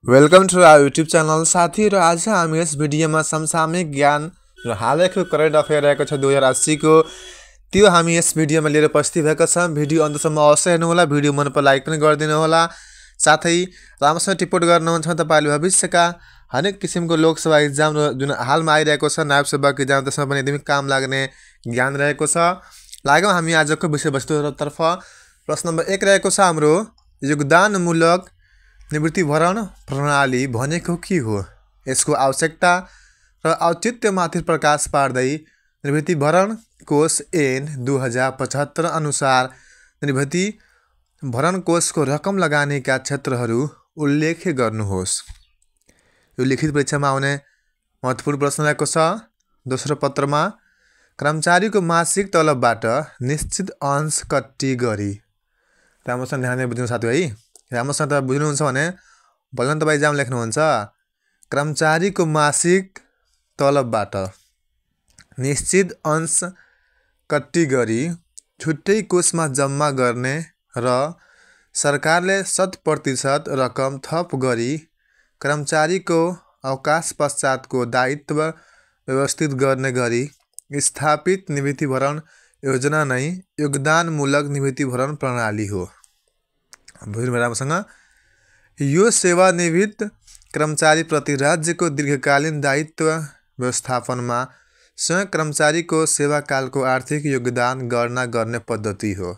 Welcome to our YouTube channel साथी र आज हामी यस भिडियोमा समसामयिक ज्ञान र हालैको करेन्ट अफेयर रहेको छ 2080 को त्यो हामी यस भिडियोमा लिएर उपस्थित भएका छौं। भिडियो अन्तसम्म अवश्य हेर्नु होला, भिडियो मन पर लाइक पनि गरिदिनु होला, साथै राम्रोसँग टिप्पणी गर्नुहुन्छ तपाईले भविष्यका हरेक किसिमको लोकसभा एक्जाम र जुन हालमा आइरहेको छ नायब सेवक एक्जाम त्यसमा पनि एकदमै काम लाग्ने ज्ञान रहेको छ। लागौं हामी आजको विषयवस्तुतर्फ। प्रश्न नम्बर 1 रहेको छ हाम्रो योगदानमूलक निवृत्ति भरण प्रणाली भनेको के हो, यसको आवश्यकता र औचित्यमाथि प्रकाश पार्दै निवृत्ति भरण कोष ऐन 2075 अनुसार निवृत्ति भरण कोषको रकम लगानीका क्षेत्रहरू उल्लेख गर्नुहोस्। यो लिखित परीक्षामा आउने महत्त्वपूर्ण प्रश्न रहेको छ। दोस्रो पत्रमा कर्मचारीको मासिक तलबबाट निश्चित अंश कट्टी गरी, राम्रोसँग ध्यान बुझ्नु साथी है, राम्रोसँग तपाईं बुझ्नुहुन्छ भने भलन तपाईं एक्जाम लेख्नुहुन्छ। कर्मचारीको मासिक तलबबाट निश्चित अंश कट्टी गरी छुट्टै कोषमा जम्मा गर्ने र सरकारले 100% रकम थप गरी कर्मचारीको अवकाश पश्चातको दायित्व व्यवस्थित गर्ने गरी स्थापित निवृत्ति भरण योजना नै योगदानमूलक निवृत्ति भरण प्रणाली हो। बुझ्नु राम्रोसँग। यो सेवानिवृत्त कर्मचारी प्रति राज्यको दीर्घकालीन दायित्व व्यवस्थापनमा स्वयं कर्मचारीको सेवाकालको आर्थिक योगदान गणना गर्ने पद्धति हो।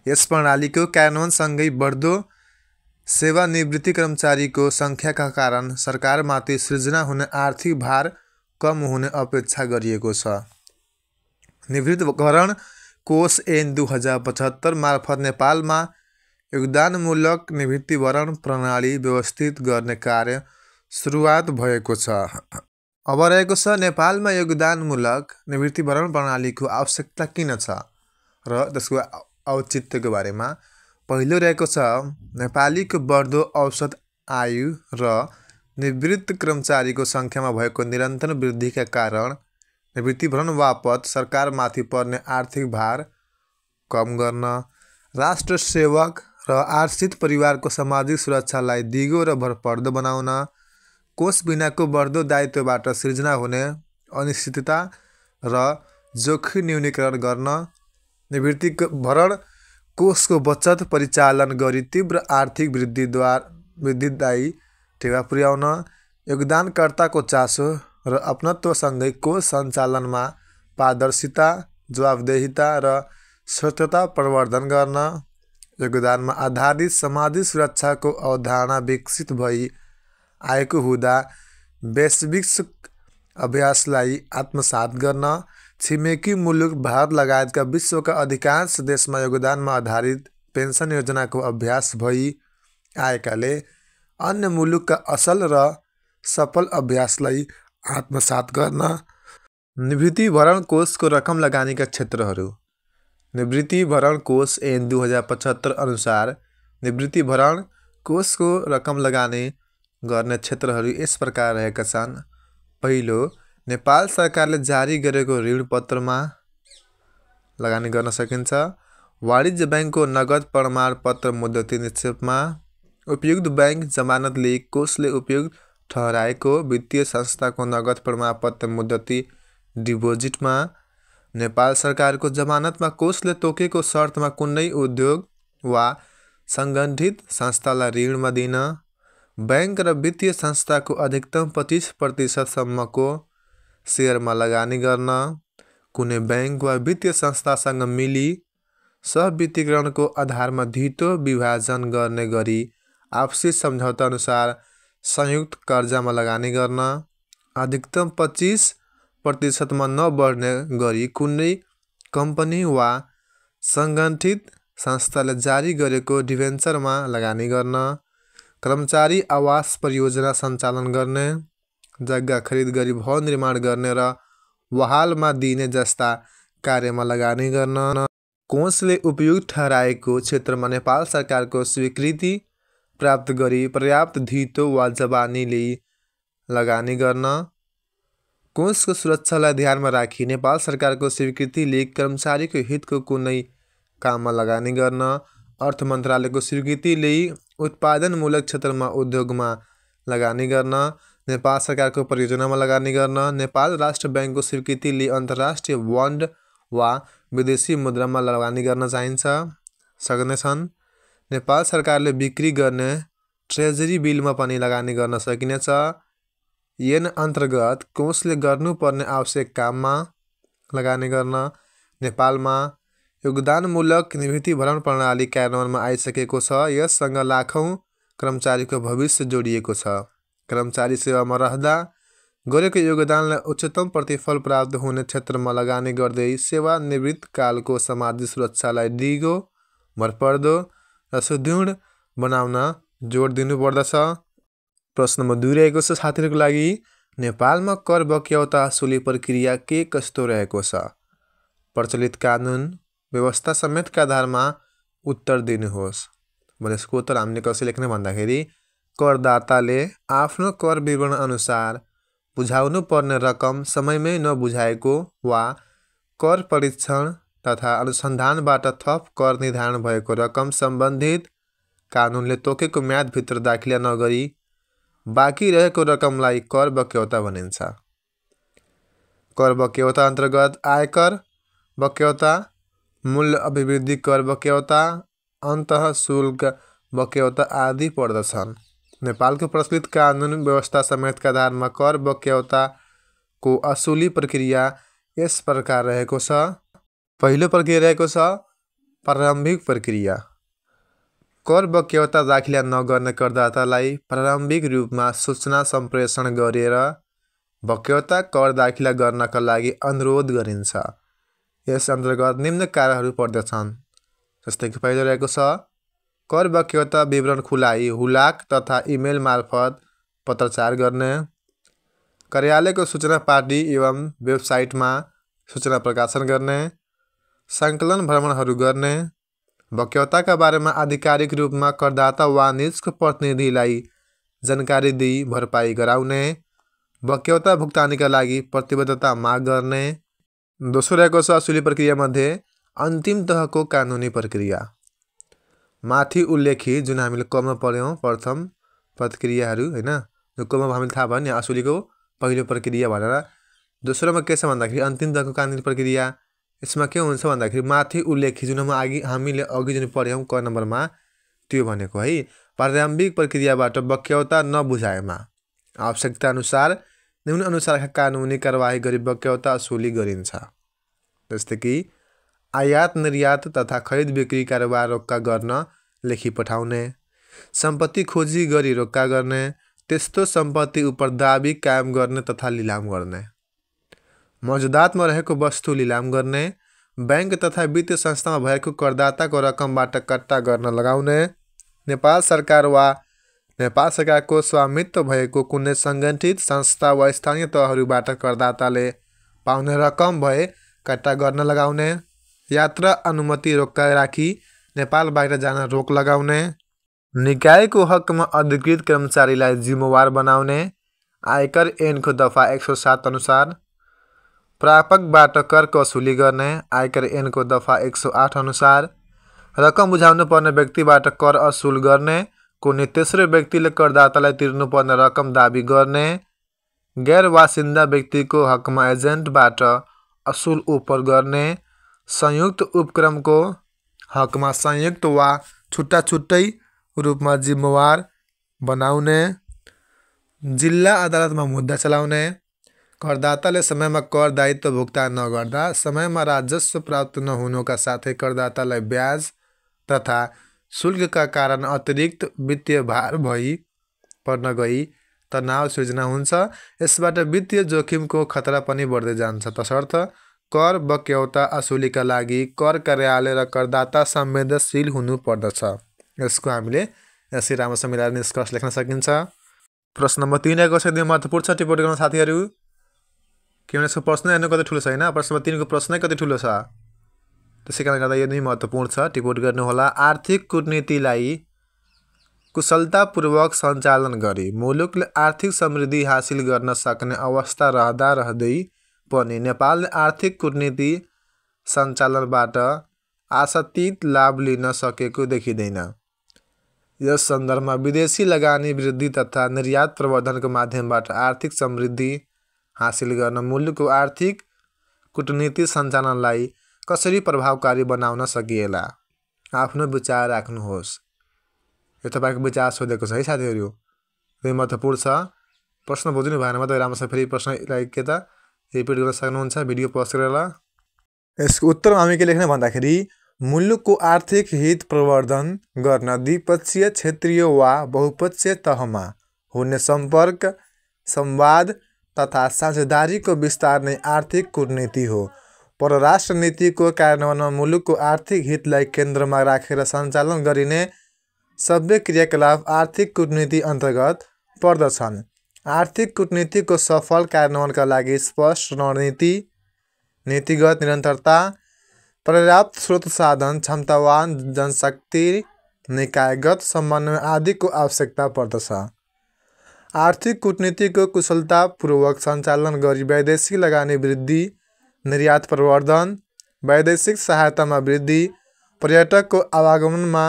यस प्रणालीको कार्यान्वयनसँगै बढ्दो सेवानिवृत्ति कर्मचारीको सङ्ख्याका कारण सरकारमाथि सृजना हुने आर्थिक भार कम हुने अपेक्षा गरिएको छ। निवृत्ति भरण कोष ऐन 2075 मार्फत नेपालमा योगदानमूलक निवृत्ति भरण प्रणाली व्यवस्थित गर्ने कार्य सुरुवात भएको छ। अब रहेको छ नेपालमा योगदानमूलक निवृत्ति भरण प्रणालीको आवश्यकता किन छ र त्यसको औचित्यको बारेमा। पहिलो रहेको छ नेपालीको बढ्दो औसत आयु र निवृत्त कर्मचारीको सङ्ख्यामा भएको निरन्तर वृद्धिका कारण निवृत्ति भरण बापत सरकारमाथि पर्ने आर्थिक भार कम गर्न, राष्ट्र सेवक र आश्रित परिवारको सामाजिक सुरक्षालाई दिगो र भरपर्दो बनाउन, कोष बिनाको बढ्दो दायित्वबाट सृजना हुने अनिश्चितता र जोखिम न्यूनीकरण गर्न, निवृत्ति भरण कोषको बचत परिचालन गरी तीव्र आर्थिक वृद्धिदायी टेवा पुर्याउन, योगदानकर्ताको चासो र अपनत्वसँगै कोष सञ्चालनमा पारदर्शिता, जवाबदेहिता र स्वच्छता प्रवर्धन गर्न, योगदानमा आधारित सामाजिक सुरक्षाको अवधारणा विकसित भई आएको हुँदा वैश्विक अभ्यासलाई आत्मसात गर्न, छिमेकी मुलुक भारत लगायतका विश्वका अधिकांश देशमा योगदानमा आधारित पेन्सन योजनाको अभ्यास भई आएकाले अन्य मुलुकका असल र सफल अभ्यासलाई आत्मसात गर्न, निवृत्ति भरण कोषको रकम लगानीका क्षेत्रहरू। निवृत्ति भरण कोष ऐन 2075 अनुसार निवृत्ति भरण कोषको रकम लगानी गर्ने क्षेत्रहरू यस प्रकार रहेका छन्। पहिलो, नेपाल सरकारले जारी गरेको ऋण पत्रमा लगानी गर्न सकिन्छ। वाणिज्य बैंकको नगद प्रमाणपत्र मुद्दती निक्षेपमा, उपयुक्त बैंक जमानतले कोषले उपयुक्त ठहराएको वित्तीय संस्थाको नगद प्रमाणपत्र मुद्दती डिपोजिटमा, नेपाल सरकारको जमानतमा कोषले तोकेको शर्तमा कुनै उद्योग वा सङ्गठित संस्थालाई ऋणमा दिन, बैंक र वित्तीय संस्थाको अधिकतम 25% सम्मको सेयरमा लगानी गर्न, कुनै बैंक वा वित्तीय संस्थासँग मिली सहवित्तीकरणको आधारमा धितो विभाजन गर्ने गरी आपसी सम्झौता अनुसार संयुक्त कर्जामा लगानी गर्न, अधिकतम 25% मा नबढ्ने गरी कुनै कम्पनी वा सङ्गठित संस्थाले जारी गरेको डिभेन्चरमा लगानी गर्न, कर्मचारी आवास परियोजना सञ्चालन गर्ने, जग्गा खरिद गरी भवन निर्माण गर्ने र बहालमा दिने जस्ता कार्यमा लगानी गर्न, कोषले उपयुक्त ठहराएको क्षेत्रमा नेपाल सरकारको स्वीकृति प्राप्त गरी पर्याप्त धितो वा जबानीले लगानी गर्न, कोषको सुरक्षालाई ध्यानमा राखी नेपाल सरकारको स्वीकृतिले कर्मचारीको हितको कुनै काममा लगानी गर्न, अर्थ मन्त्रालयको स्वीकृतिले उत्पादनमूलक क्षेत्रमा उद्योगमा लगानी गर्न, नेपाल सरकारको परियोजनामा लगानी गर्न, नेपाल राष्ट्र बैंकको स्वीकृतिले अन्तर्राष्ट्रिय बन्ड वा विदेशी मुद्रामा लगानी गर्न सक्नेछन्। नेपाल सरकारले बिक्री गर्ने ट्रेजरी बिलमा पनि लगानी गर्न सकिनेछ। ऐन अन्तर्गत कोषले गर्नुपर्ने आवश्यक काममा लगानी गर्न। नेपालमा योगदानमूलक निवृत्ति भरण प्रणाली कार्यान्वयनमा आइसकेको छ। यससँग लाखौँ कर्मचारीको भविष्य जोडिएको छ। कर्मचारी सेवामा रहँदा गरेको योगदानलाई उच्चतम प्रतिफल प्राप्त हुने क्षेत्रमा लगानी गर्दै सेवानिवृत्त कालको सामाजिक सुरक्षालाई दिगो, भरपर्दो र सुदृढ बनाउन जोड दिनुपर्दछ। प्रश्न नम्बर 2 रहेको छ साथीहरूको लागि, नेपालमा कर बक्यौता असुली प्रक्रिया के कस्तो रहेको छ? प्रचलित कानुन व्यवस्था समेतका आधारमा उत्तर दिनुहोस्। भने यसको उत्तर हामीले कसरी लेख्ने भन्दाखेरि करदाताले आफ्नो कर विवरण अनुसार बुझाउनु पर्ने रकम समयमै नबुझाएको वा कर परीक्षण तथा अनुसन्धानबाट थप कर निर्धारण भएको रकम सम्बन्धित कानुनले तोकेको म्यादभित्र दाखिला नगरी बाँकी रहेको रकमलाई कर बक्यौता भनिन्छ। कर बक्यौता अन्तर्गत आयकर बक्यौता, मूल्य अभिवृद्धि कर बक्यौता, अन्तः शुल्क बक्यौता आदि पर्दछन्। नेपालको प्रचलित कानुन व्यवस्था समेतका आधारमा कर बक्यौताको असुली प्रक्रिया यस प्रकार रहेको छ। पहिलो प्रक्रिया रहेको छ प्रारम्भिक प्रक्रिया। कर बक्यौता दाखिला नगर्ने करदातालाई प्रारम्भिक रूपमा सूचना सम्प्रेषण गरेर बक्यौता कर दाखिला गर्नका लागि अनुरोध गरिन्छ। यस अन्तर्गत निम्न कार्यहरू पर्दछन्। जस्तै कि पहिलो रहेको छ कर बक्यौता विवरण खुलाइ हुलाक तथा इमेल मार्फत पत्रचार गर्ने, कार्यालयको सूचना पार्टी एवं वेबसाइटमा सूचना प्रकाशन गर्ने, सङ्कलन भ्रमणहरू गर्ने, बक्यौताका बारेमा आधिकारिक रूपमा करदाता वा निजको प्रतिनिधिलाई जानकारी दिई भरपाई गराउने, बक्यौता भुक्तानीका लागि प्रतिबद्धता माग गर्ने। दोस्रो रहेको छ असुली प्रक्रियामध्ये अन्तिम तहको कानुनी प्रक्रिया। माथि उल्लेखित जुन हामीले कमा पढ्यौँ प्रथम प्रक्रियाहरू हैन, जो कमा हामीले थाहा भयो नि असुलीको पहिलो प्रक्रिया भनेर। दोस्रोमा के छ भन्दाखेरि अन्तिम तहको कानुनी प्रक्रिया। यसमा के हुन्छ भन्दाखेरि माथि उल्लेखित जुन हामीले अघि जुन पढ्यौँ क नम्बरमा त्यो भनेको है प्रारम्भिक प्रक्रियाबाट बक्यौता नबुझाएमा आवश्यकता अनुसार निम्न अनुसारका कानुनी कारबाही गरी बक्यौता असुली गरिन्छ। जस्तै कि आयात निर्यात तथा खरिद बिक्री कारोबार रोक्का गर्न लेखी पठाउने, सम्पत्ति खोजी गरी रोक्का गर्ने, त्यस्तो सम्पत्ति उपर दाबी कायम गर्ने तथा लिलाम गर्ने, मौजुदातमा रहेको वस्तु लिलाम गर्ने, बैंक तथा वित्तीय संस्थामा भएको करदाताको रकमबाट कट्टा गर्न लगाउने, नेपाल सरकार वा नेपाल सरकारको स्वामित्व भएको कुनै सङ्गठित संस्था वा स्थानीय तहहरूबाट करदाताले पाउने रकम भए कट्टा गर्न लगाउने, यात्रा अनुमति रोक्का राखी नेपाल बाहिर जान रोक लगाउने, निकायको हकमा अधिकृत कर्मचारीलाई जिम्मेवार बनाउने, आयकर ऐनको दफा 107 अनुसार प्रापकबाट कर वसुली गर्ने, आयकर ऐनको दफा 108 अनुसार रकम बुझाउनु पर्ने व्यक्तिबाट कर असुल गर्ने, कुनै तेस्रो व्यक्तिले करदातालाई तिर्नुपर्ने रकम दाबी गर्ने, गैर बासिन्दा व्यक्तिको हकमा एजेन्टबाट असुल उपर गर्ने, संयुक्त उपक्रमको हकमा संयुक्त वा छुट्टा छुट्टै रूपमा जिम्मेवार बनाउने, जिल्ला अदालतमा मुद्दा चलाउने, करदाताले समयमा कर दायित्व भुक्तान नगर्दा समयमा राजस्व प्राप्त नहुनुका साथै करदातालाई ब्याज तथा शुल्कका कारण अतिरिक्त वित्तीय भार भई पर्न गई तनाव सृजना हुन्छ। यसबाट वित्तीय जोखिमको खतरा पनि बढ्दै जान्छ। तसर्थ कर बक्यौता असुलीका लागि कर कार्यालय र करदाता संवेदनशील हुनु पर्दछ। यसको हामीले यसरी राम्रोसँग मिलाएर निष्कर्ष लेख्न सकिन्छ। प्रश्न नम्बर 3 रहेको छ एकदमै महत्त्वपूर्ण छ, टिप्पणी गर्न साथीहरू। किनभने यसको प्रश्न हेर्नु कति ठुलो छ हैन, प्रश्न नम्बर 3 को प्रश्नै कति ठुलो छ, त्यसै कारणले गर्दा यो नै महत्त्वपूर्ण छ, टिप्पणी गर्नुहोला। आर्थिक कूटनीतिलाई कुशलतापूर्वक सञ्चालन गरी मुलुकले आर्थिक समृद्धि हासिल गर्न सक्ने अवस्था रहँदै पनि नेपालले आर्थिक कूटनीति सञ्चालनबाट आशातीत लाभ लिन सकेको देखिँदैन। यस सन्दर्भमा विदेशी लगानी वृद्धि तथा निर्यात प्रवर्धनको माध्यमबाट आर्थिक समृद्धि हासिल गर्न मुलुकको आर्थिक कूटनीति सञ्चालनलाई कसरी प्रभावकारी बनाउन सकिएला? आफ्नो विचार राख्नुहोस्। यो तपाईँको विचार सोधेको छ है साथीहरू, यो महत्त्वपूर्ण छ। प्रश्न बुझ्नु भएन भने राम्रोसँग फेरि प्रश्नलाई के त रिपिट गर्न सक्नुहुन्छ भिडियो पज गरेर। यसको उत्तर हामी के लेख्ने भन्दाखेरि मुलुकको आर्थिक हित प्रवर्धन गर्न द्विपक्षीय, क्षेत्रीय वा बहुपक्षीय तहमा हुने सम्पर्क, संवाद तथा साझेदारीको विस्तार नै आर्थिक कूटनीति हो। परराष्ट्र नीतिको कार्यान्वयनमा मुलुकको आर्थिक हितलाई केन्द्रमा राखेर सञ्चालन गरिने सबै क्रियाकलाप आर्थिक कूटनीति अन्तर्गत पर्दछन्। आर्थिक कूटनीतिको सफल कार्यान्वयनका लागि स्पष्ट रणनीति, नीतिगत निरन्तरता, पर्याप्त स्रोत साधन, क्षमतावान जनशक्ति, निकायगत समन्वय आदिको आवश्यकता पर्दछ। आर्थिक कूटनीतिको कुशलतापूर्वक सञ्चालन गरी वैदेशिक लगानी वृद्धि, निर्यात प्रवर्धन, वैदेशिक सहायतामा वृद्धि, पर्यटकको आवागमनमा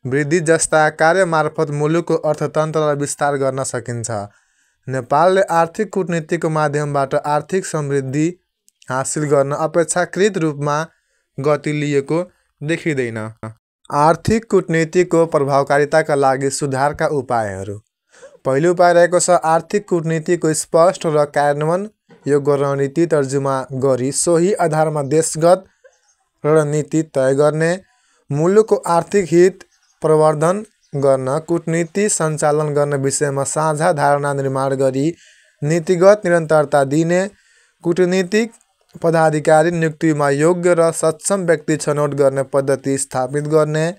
वृद्धि जस्ता कार्य मार्फत मुलुकको अर्थतन्त्रलाई विस्तार गर्न सकिन्छ। नेपालले आर्थिक कूटनीतिको माध्यमबाट आर्थिक समृद्धि हासिल गर्न अपेक्षाकृत रूपमा गति लिएको देखिँदैन। आर्थिक कूटनीतिको प्रभावकारिताका लागि सुधारका उपायहरू। पहिलो उपाय रहेको छ आर्थिक कूटनीतिको स्पष्ट र कार्यान्वयन योग्य रणनीति तर्जुमा गरी सोही आधारमा देशगत रणनीति तय गर्ने, मुलुकको आर्थिक हित प्रवर्धन गर्न कूटनीति सञ्चालन गर्न विषयमा साझा धारणा निर्माण गरी नीतिगत निरन्तरता दिने, कूटनीतिक पदाधिकारी नियुक्तिमा योग्य र सक्षम व्यक्ति छनौट गर्ने पद्धति स्थापित गर्ने,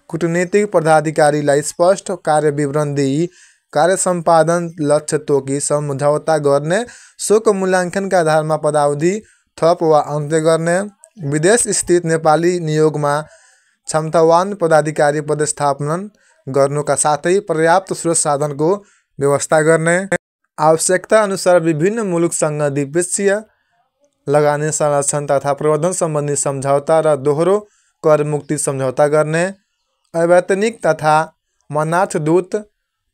कूटनीतिक पदाधिकारीलाई स्पष्ट कार्य विवरण दिई कार्य सम्पादन लक्ष्य तोकी सम्झौता गर्ने, सोको मूल्याङ्कनका आधारमा पदावधि थप वा अन्त्य गर्ने, विदेश स्थित नेपाली नियोगमा क्षमतावान पदाधिकारी पदस्थापन गर्नुका साथै पर्याप्त स्रोत साधनको व्यवस्था गर्ने, आवश्यकता अनुसार विभिन्न मुलुकसँग द्विपक्षीय लगानी संरक्षण तथा प्रवर्धन सम्बन्धी सम्झौता र दोहोरो कर मुक्ति सम्झौता गर्ने, अवैतनिक तथा मनार्थ दूत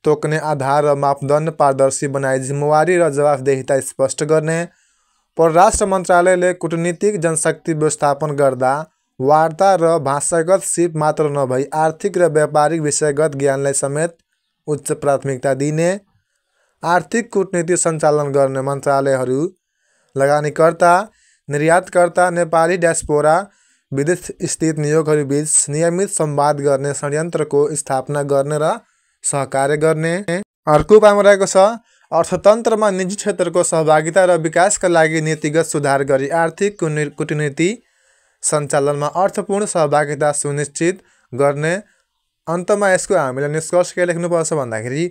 तोक्ने आधार र मापदण्ड पारदर्शी बनाई जिम्मेवारी र जवाफदेहिता स्पष्ट गर्ने, परराष्ट्र मन्त्रालयले कूटनीतिक जनशक्ति व्यवस्थापन गर्दा वार्ता र भाषागत सिप मात्र नभई आर्थिक र व्यापारिक विषयगत ज्ञानलाई समेत उच्च प्राथमिकता दिने, आर्थिक कूटनीति सञ्चालन गर्ने मन्त्रालयहरू लगानीकर्ता, निर्यातकर्ता, नेपाली डायस्पोरा, विदेश स्थित नियोगहरूबीच नियमित संवाद गर्ने संयन्त्रको स्थापना गर्ने र सहकार्य गर्ने। अर्को उपायमा रहेको छ अर्थतन्त्रमा निजी क्षेत्रको सहभागिता र विकासका लागि नीतिगत सुधार गरी आर्थिक कूटनीति सञ्चालनमा अर्थपूर्ण सहभागिता सुनिश्चित गर्ने। अन्तमा यसको हामीले निष्कर्ष के लेख्नुपर्छ भन्दाखेरि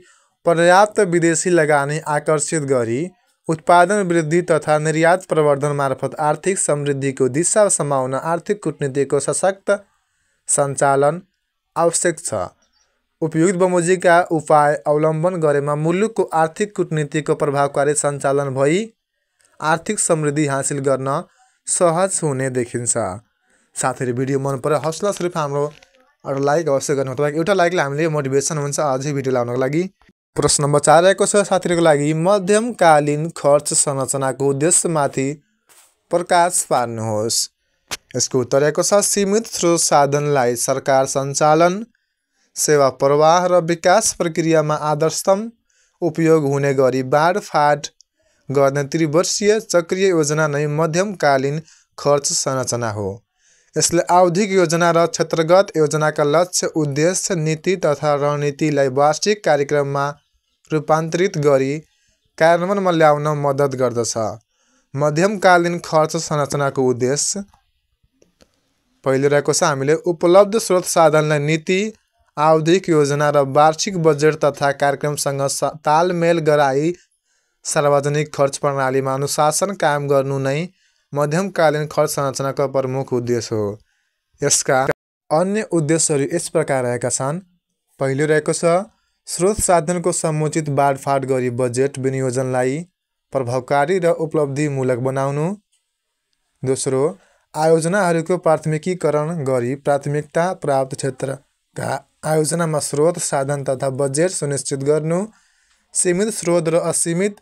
पर्याप्त विदेशी लगानी आकर्षित गरी उत्पादन वृद्धि तथा निर्यात प्रवर्धन मार्फत आर्थिक समृद्धिको दिशा समाउन आर्थिक कूटनीतिको सशक्त सञ्चालन आवश्यक छ। उपयुक्त बमोजिमका उपाय अवलम्बन गरेमा मुलुकको आर्थिक कूटनीतिको प्रभावकारी सञ्चालन भई आर्थिक समृद्धि हासिल गर्न सहज हुने देखिन्छ। साथीहरू भिडियो मन परे हौसला स्वरूप हाम्रो लाइक अवश्य गर्नु। तपाईको एउटा लाइकले हामीले मोटिभेसन हुन्छ अझै भिडियो ल्याउनको लागि। प्रश्न नम्बर 4 रहेको छ साथीहरूको लागि मध्यमकालीन खर्च संरचनाको उद्देश्यमाथि प्रकाश पार्नुहोस्। यसको उत्तर रहेको छ सीमित स्रोत साधनलाई सरकार सञ्चालन, सेवा प्रवाह र विकास प्रक्रियामा आदर्शतम उपयोग हुने गरी बाँडफाँड गर्ने त्रिवर्षीय चक्रीय योजना नै मध्यमकालीन खर्च संरचना हो। यसले आवधिक योजना र क्षेत्रगत योजनाका लक्ष्य, उद्देश्य, नीति तथा रणनीतिलाई वार्षिक कार्यक्रममा रूपान्तरित गरी कार्यान्वयनमा ल्याउन मद्दत गर्दछ। मध्यमकालीन खर्च संरचनाको उद्देश्य पहिलो रहेको छ हामीले उपलब्ध स्रोत साधनलाई नीति, आवधिक योजना र वार्षिक बजेट तथा कार्यक्रमसँग तालमेल गराई सार्वजनिक खर्च प्रणालीमा अनुशासन कायम गर्नु नै मध्यमकालीन खर्च संरचनाको प्रमुख उद्देश्य हो। यसका अन्य उद्देश्यहरू यस प्रकार रहेका छन्। पहिलो रहेको छ स्रोत साधनको समुचित बाँडफाँड गरी बजेट विनियोजनलाई प्रभावकारी र उपलब्धिमूलक बनाउनु। दोस्रो, आयोजनाहरूको प्राथमिकीकरण गरी प्राथमिकता प्राप्त क्षेत्रका आयोजनामा स्रोत साधन तथा बजेट सुनिश्चित गर्नु, सीमित स्रोत र असीमित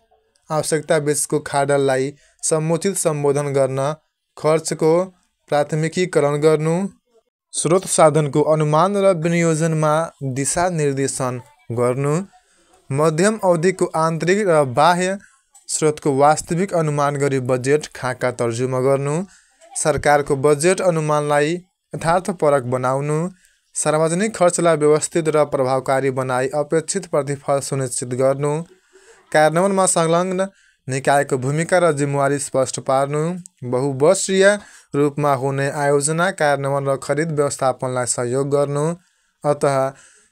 आवश्यकता बीचको खाडललाई समुचित सम्बोधन गर्न खर्चको प्राथमिकीकरण गर्नु, स्रोत साधनको अनुमान र विनियोजनमा दिशानिर्देशन गर्नु, मध्यम अवधिको आन्तरिक र बाह्य स्रोतको वास्तविक अनुमान गरी बजेट खाका तर्जुमा गर्नु, सरकारको बजेट अनुमानलाई यथार्थपरक बनाउनु, सार्वजनिक खर्चलाई व्यवस्थित र प्रभावकारी बनाई अपेक्षित प्रतिफल सुनिश्चित गर्नु, कार्यान्वयनमा संलग्न निकायको भूमिका र जिम्मेवारी स्पष्ट पार्नु, बहुवर्षीय रूपमा हुने आयोजना कार्यान्वयन र खरिद व्यवस्थापनलाई सहयोग गर्नु। अतः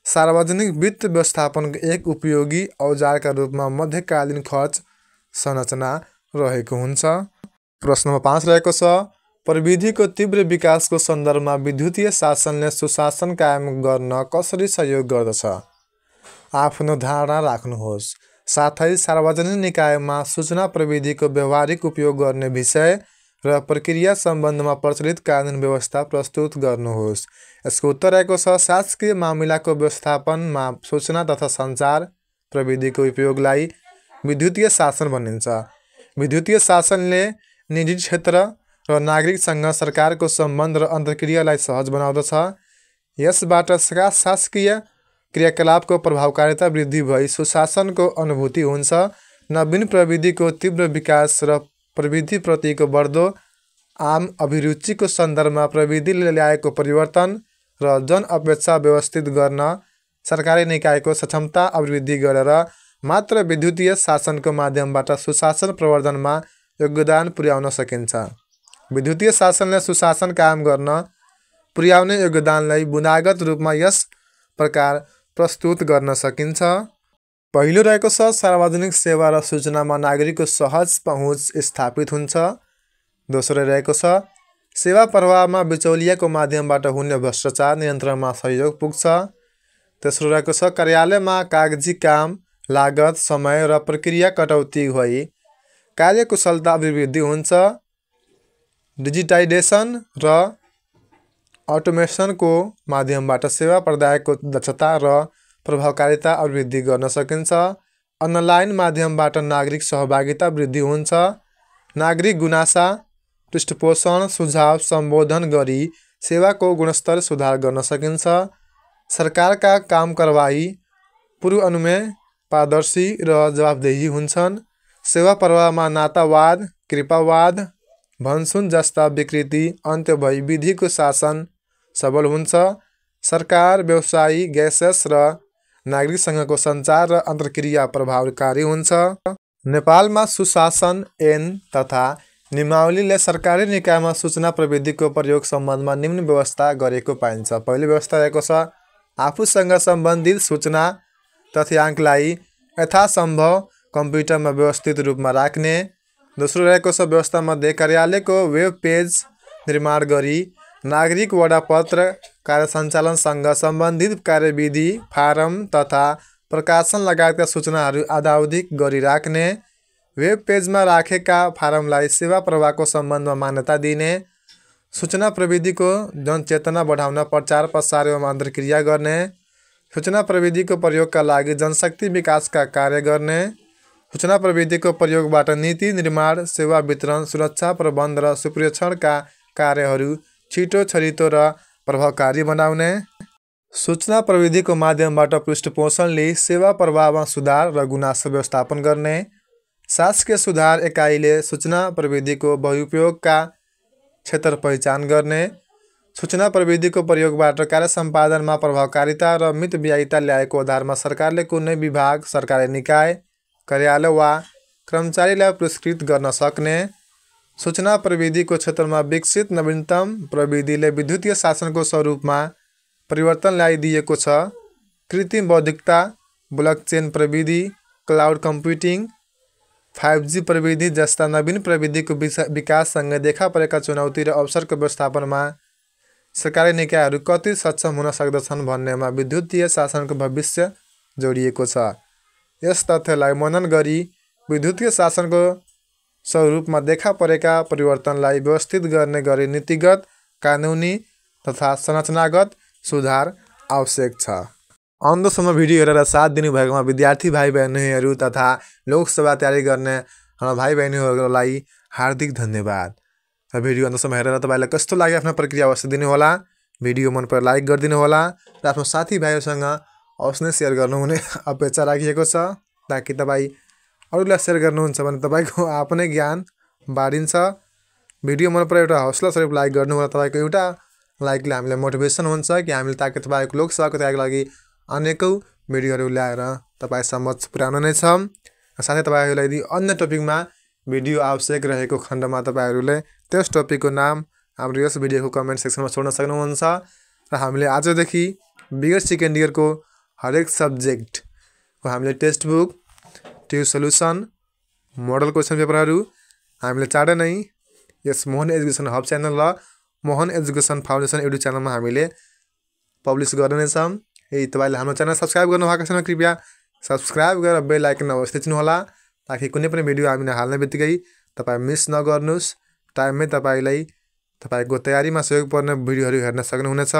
सार्वजनिक वित्त व्यवस्थापनको एक उपयोगी औजारका रूपमा मध्यकालीन खर्च संरचना रहेको हुन्छ। प्रश्न नम्बर 5 रहेको छ, प्रविधिको तीव्र विकासको सन्दर्भमा विद्युतीय शासनले सुशासन कायम गर्न कसरी सहयोग गर्दछ? आफ्नो धारणा राख्नुहोस्। साथै सार्वजनिक निकायमा सूचना प्रविधिको व्यावहारिक उपयोग गर्ने विषय र प्रक्रिया सम्बन्धमा प्रचलित कानुन व्यवस्था प्रस्तुत गर्नुहोस्। यसको उत्तर रहेको छ, शासकीय मामिलाको व्यवस्थापनमा सूचना तथा सञ्चार प्रविधिको उपयोगलाई विद्युतीय शासन भनिन्छ। विद्युतीय शासनले निजी क्षेत्र र नागरिकसँग सरकारको सम्बन्ध र अन्तर्क्रियालाई सहज बनाउँदछ। यसबाट शासकीय क्रियाकलापको प्रभावकारिता वृद्धि भई सुशासनको अनुभूति हुन्छ। नवीन प्रविधिको तीव्र विकास र प्रविधिप्रतिको बढ्दो आम अभिरुचिको सन्दर्भमा प्रविधिले ल्याएको परिवर्तन र जनअपेक्षा व्यवस्थित गर्न सरकारी निकायको सक्षमता अभिवृद्धि गरेर मात्र विद्युतीय शासनको माध्यमबाट सुशासन प्रवर्धनमा योगदान पुर्याउन सकिन्छ। विद्युतीय शासनले सुशासन कायम गर्न पुर्याउने योगदानलाई बुनागत रूपमा यस प्रकार प्रस्तुत गर्न सकिन्छ। पहिलो रहेको छ, सार्वजनिक सेवा र सूचनामा नागरिकको सहज पहुँच स्थापित हुन्छ। दोस्रो रहेको छ, सेवा प्रवाहमा बिचौलियाको माध्यमबाट हुने भ्रष्टाचार नियन्त्रणमा सहयोग पुग्छ। तेस्रो रहेको छ, कार्यालयमा कागजी काम, लागत, समय र प्रक्रिया कटौती भई कार्यकुशलता अभिवृद्धि हुन्छ। डिजिटाइजेसन र अटोमेसनको माध्यमबाट सेवा प्रदायकको दक्षता र प्रभावकारिता अभिवृद्धि गर्न सकिन्छ। अनलाइन माध्यमबाट नागरिक सहभागिता वृद्धि हुन्छ। नागरिक गुनासा, पृष्ठपोषण, सुझाव सम्बोधन गरी सेवाको गुणस्तर सुधार गर्न सकिन्छ। सरकारका काम कारबाही पूर्वानुमेय, पारदर्शी र जवाबदेही हुन्छन्। सेवा प्रवाहमा नातावाद, कृपावाद, भनसुन जस्ता विकृति अन्त्य भई विधिको शासन सबल हुन्छ। सरकार, व्यवसायी, ग्यासेस र नागरिकसँगको सञ्चार र अन्तर्क्रिया प्रभावकारी हुन्छ। नेपालमा सुशासन ऐन तथा नियमावलीले सरकारी निकायमा सूचना प्रविधिको प्रयोग सम्बन्धमा निम्न व्यवस्था गरेको पाइन्छ। पहिलो व्यवस्था रहेको छ, आफूसँग सम्बन्धित सूचना तथ्याङ्कलाई यथासम्भव कम्प्युटरमा व्यवस्थित रूपमा राख्ने। दोस्रो रहेको छ, व्यवस्थामध्ये कार्यालयको वेब पेज निर्माण गरी नागरिक वडापत्र कार्य सञ्चालनसँग सम्बन्धित कार्यविधि, फारम तथा प्रकाशन लगायतका सूचनाहरू आधाउधिक गरी राख्ने। वेब पेजमा राखेका फारमलाई सेवा प्रवाहको सम्बन्धमा मान्यता दिने। सूचना प्रविधिको जनचेतना बढाउन प्रचार प्रसार एवं अन्तर्क्रिया गर्ने। सूचना प्रविधिको प्रयोगका लागि जनशक्ति विकासका कार्य गर्ने। सूचना प्रविधिको प्रयोगबाट नीति निर्माण, सेवा वितरण, सुरक्षा प्रबन्ध र सुप्रेक्षणका कार्यहरू छिटो, छरितो र प्रभावकारी बनाउने। सूचना प्रविधिको माध्यमबाट पृष्ठपोषणले सेवा प्रवाहमा सुधार र गुनासो व्यवस्थापन गर्ने। शासकीय सुधार एकाइले सूचना प्रविधिको बहुउपयोगका क्षेत्र पहिचान गर्ने। सूचना प्रविधिको प्रयोगबाट कार्य सम्पादनमा प्रभावकारिता र मितव्ययिता ल्याएको आधारमा सरकारले कुनै विभाग, सरकारी निकाय, कार्यालय वा कर्मचारीलाई पुरस्कृत गर्न सक्ने। सूचना प्रविधिको क्षेत्रमा विकसित नवीनतम प्रविधिले विद्युतीय शासनको स्वरूपमा परिवर्तन ल्याइदिएको छ। कृत्रिम बौद्धिकता, ब्लकचेन प्रविधि, क्लाउड कम्प्युटिङ, 5G प्रविधि जस्ता नवीन प्रविधिको विकाससँग देखा परेका चुनौती र अवसरको व्यवस्थापनमा सरकारी निकायहरू कति सक्षम हुन सक्दछन् भन्नेमा विद्युतीय शासनको भविष्य जोडिएको छ। यस तथ्यलाई मनन गरी विद्युतीय शासनको स्वरूपमा देखा परेका परिवर्तनलाई व्यवस्थित गर्ने गरी नीतिगत, कानुनी तथा संरचनागत सुधार आवश्यक छ। अन्त्यसम्म भिडियो हेरेर साथ दिनुभएकोमा विद्यार्थी भाइ बहिनीहरू तथा लोकसभा तयारी गर्ने हाम्रा भाइ बहिनीहरूलाई हार्दिक धन्यवाद। र भिडियो अन्त्यसम्म हेरेर तपाईँलाई कस्तो लाग्यो आफ्नो प्रतिक्रिया अवश्य दिनुहोला। भिडियो मन परे लाइक गरिदिनु होला र आफ्नो साथीभाइहरूसँग अवश्य नै सेयर गर्नुहुने अपेक्षा राखिएको छ, ताकि तपाईँ अरूलाई सेयर गर्नुहुन्छ भने तपाईँको आफ्नै ज्ञान बाँडिन्छ। भिडियो मन परे एउटा हौसला स्वरूप लाइक गर्नु होला। तपाईँको एउटा लाइकले हामीलाई मोटिभेसन हुन्छ कि हामीले ताकि तपाईँको लोकसभाको तयारीको लागि अनेकौँ भिडियोहरू ल्याएर तपाईँ समक्ष पुर्याउनु नै छ। साथै तपाईँहरूलाई यदि अन्य टपिकमा भिडियो आवश्यक रहेको खण्डमा तपाईँहरूले त्यस टपिकको नाम हाम्रो यस भिडियोको कमेन्ट सेक्सनमा छोड्न सक्नुहुन्छ र हामीले आजदेखि बिगर सेकेन्ड इयरको हरेक सब्जेक्टको हामीले text book, tube solution, model question पेपरहरू हामीले चाँडै नै यस मोहन एजुकेसन हब च्यानल र मोहन एजुकेसन फाउन्डेसन युट्युब च्यानलमा हामीले पब्लिस गर्नेछौँ। यदि तपाईँले हाम्रो च्यानल सब्सक्राइब गर्नुभएको छैन कृपया सब्सक्राइब गरेर बेल आइकन अवश्य थिच्नुहोला, ताकि कुनै पनि भिडियो हामीले हाल्ने बित्तिकै तपाईँ मिस नगर्नुहोस्। टाइममै तपाईँलाई तपाईँको तयारीमा सहयोग पर्ने भिडियोहरू हेर्न सक्नुहुनेछ।